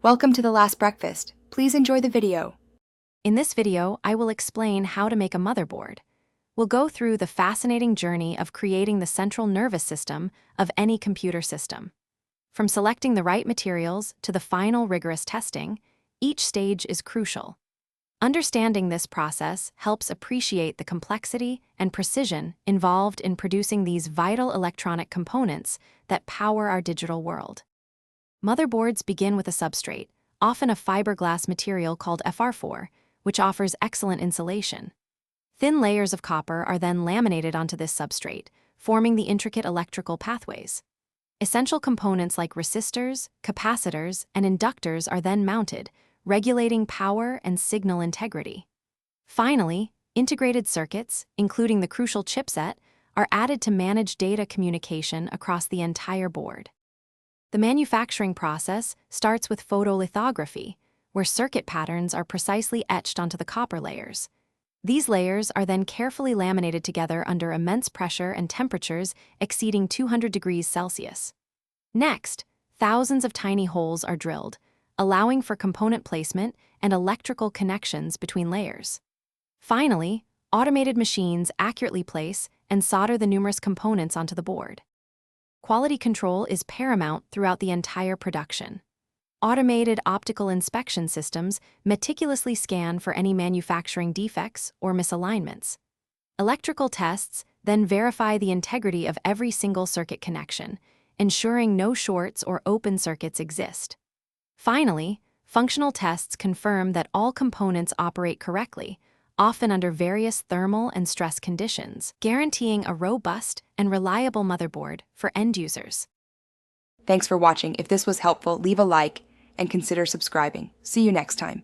Welcome to The Last Breakfast. Please enjoy the video. In this video, I will explain how to make a motherboard. We'll go through the fascinating journey of creating the central nervous system of any computer system. From selecting the right materials to the final rigorous testing, each stage is crucial. Understanding this process helps appreciate the complexity and precision involved in producing these vital electronic components that power our digital world. Motherboards begin with a substrate, often a fiberglass material called FR4, which offers excellent insulation. Thin layers of copper are then laminated onto this substrate, forming the intricate electrical pathways. Essential components like resistors, capacitors, and inductors are then mounted, regulating power and signal integrity. Finally, integrated circuits, including the crucial chipset, are added to manage data communication across the entire board. The manufacturing process starts with photolithography, where circuit patterns are precisely etched onto the copper layers. These layers are then carefully laminated together under immense pressure and temperatures exceeding 200 degrees Celsius. Next, thousands of tiny holes are drilled, allowing for component placement and electrical connections between layers. Finally, automated machines accurately place and solder the numerous components onto the board. Quality control is paramount throughout the entire production. Automated optical inspection systems meticulously scan for any manufacturing defects or misalignments. Electrical tests then verify the integrity of every single circuit connection, ensuring no shorts or open circuits exist. Finally, functional tests confirm that all components operate correctly, often under various thermal and stress conditions, guaranteeing a robust and reliable motherboard for end users. Thanks for watching. If this was helpful, leave a like and consider subscribing. See you next time.